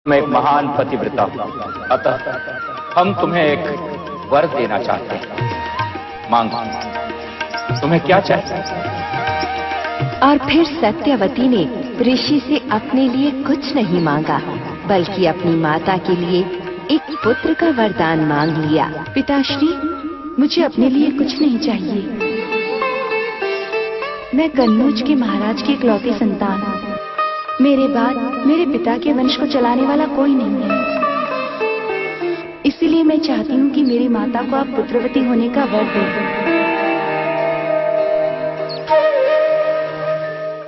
तुम एक महान पतिव्रता हो, अतः हम तुम्हें एक वर देना चाहते हैं। मांगो, तुम्हें क्या चाहिए? और फिर सत्यवती ने ऋषि से अपने लिए कुछ नहीं मांगा, बल्कि अपनी माता के लिए एक पुत्र का वरदान मांग लिया। पिताश्री, मुझे अपने लिए कुछ नहीं चाहिए। मैं कन्नौज के महाराज की इकलौती संतान हूँ। मेरे बाद मेरे पिता के वंश को चलाने वाला कोई नहीं है। इसीलिए मैं चाहती हूँ कि मेरी माता को आप पुत्रवती होने का वर दें।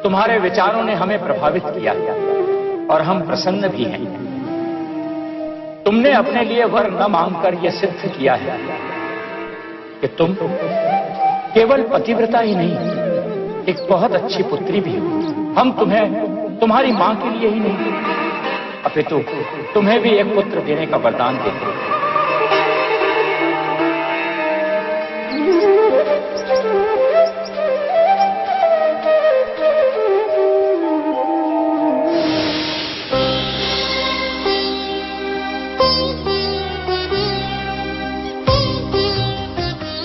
तुम्हारे विचारों ने हमें प्रभावित किया और हम प्रसन्न भी हैं। तुमने अपने लिए वर न मांगकर यह सिद्ध किया है कि तुम केवल पतिव्रता ही नहीं, एक बहुत अच्छी पुत्री भी हो। हम तुम्हें तुम्हारी मां के लिए ही नहीं, अपितु तुम्हें भी एक पुत्र देने का वरदान देते हैं।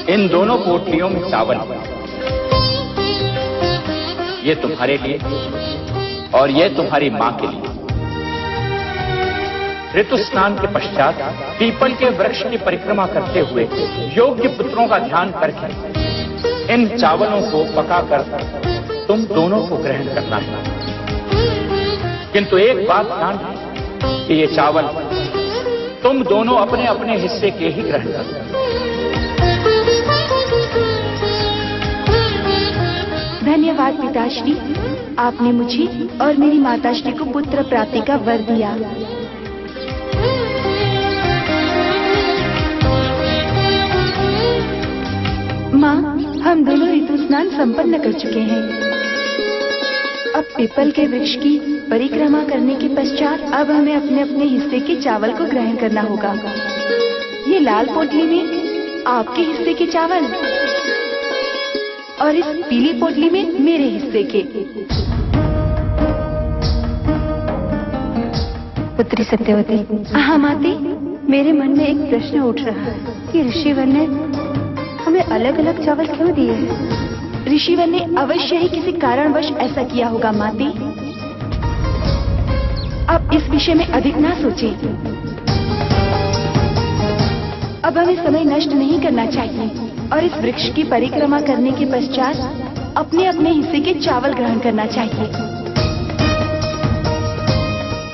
इन दोनों पोटलियों में चावल, ये तुम्हारे लिए और ये तुम्हारी मां के लिए। ऋतु स्नान के पश्चात पीपल के वृक्ष की परिक्रमा करते हुए योग्य पुत्रों का ध्यान करके इन चावलों को पकाकर तुम दोनों को ग्रहण करना है। किंतु एक बात ध्यान कि ये चावल तुम दोनों अपने अपने हिस्से के ही ग्रहण करना। धन्यवाद पिताश्री, आपने मुझे और मेरी माताश्री को पुत्र प्राप्ति का वर दिया। माँ, हम दोनों ऋतु स्नान संपन्न कर चुके हैं। अब पीपल के वृक्ष की परिक्रमा करने के पश्चात अब हमें अपने अपने हिस्से के चावल को ग्रहण करना होगा। ये लाल पोटली में आपके हिस्से के चावल और इस पीली पोटली में मेरे हिस्से के। पुत्री सत्यवती। हाँ माते, मेरे मन में एक प्रश्न उठ रहा है कि ऋषिवर ने हमें अलग अलग चावल क्यों दिए हैं? ऋषिवर ने अवश्य ही किसी कारणवश ऐसा किया होगा माते। अब इस विषय में अधिक ना सोचें। अब हमें समय नष्ट नहीं करना चाहिए और इस वृक्ष की परिक्रमा करने के पश्चात अपने अपने हिस्से के चावल ग्रहण करना चाहिए।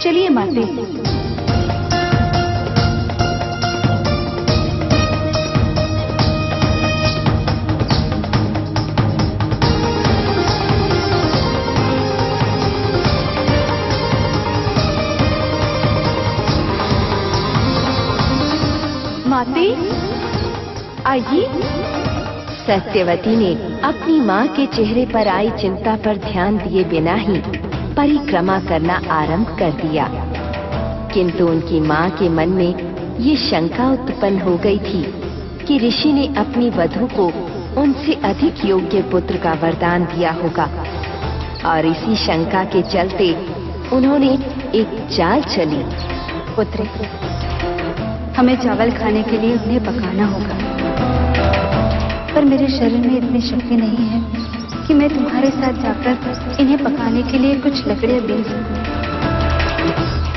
चलिए माते। माते, आइए। सत्यवती ने अपनी मां के चेहरे पर आई चिंता पर ध्यान दिए बिना ही परिक्रमा करना आरंभ कर दिया। किंतु उनकी मां के मन में ये शंका उत्पन्न हो गई थी कि ऋषि ने अपनी वधू को उनसे अधिक योग्य पुत्र का वरदान दिया होगा, और इसी शंका के चलते उन्होंने एक चाल चली। पुत्री, हमें चावल खाने के लिए उन्हें पकाना होगा, पर मेरे शरीर में इतनी शक्ति नहीं है कि मैं तुम्हारे साथ जाकर इन्हें पकाने के लिए कुछ लकड़ियां बीन सकूं।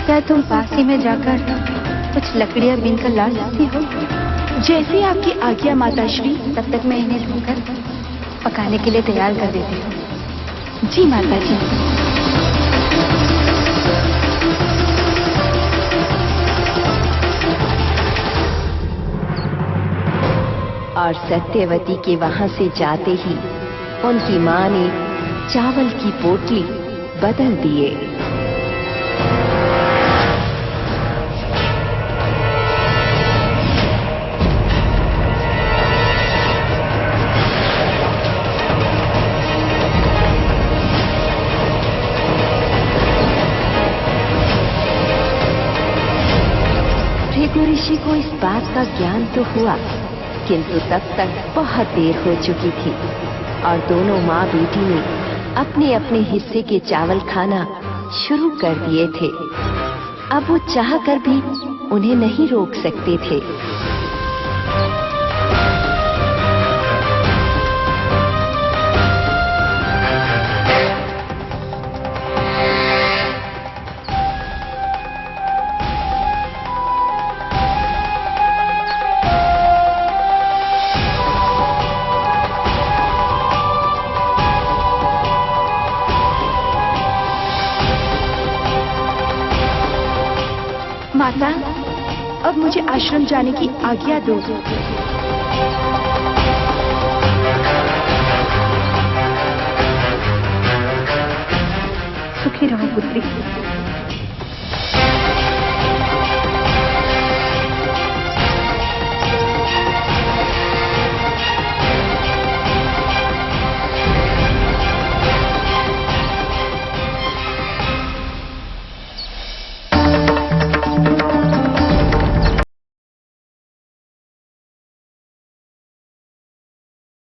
क्या तुम पास ही में जाकर कुछ लकड़ियां बीन कर ला सकती हो? जैसे आपकी आज्ञा माताश्री। तब तक मैं इन्हें धोकर पकाने के लिए तैयार कर देती हूँ। जी माताजी। और सत्यवती के वहां से जाते ही उनकी मां ने चावल की पोटली बदल दिए। भृगु ऋषि को इस बात का ज्ञान तो हुआ, किंतु तब तक बहुत देर हो चुकी थी और दोनों माँ बेटी ने अपने अपने हिस्से के चावल खाना शुरू कर दिए थे। अब वो चाह कर भी उन्हें नहीं रोक सकते थे। माता, अब मुझे आश्रम जाने की आज्ञा दो। सुखी रहो पुत्री।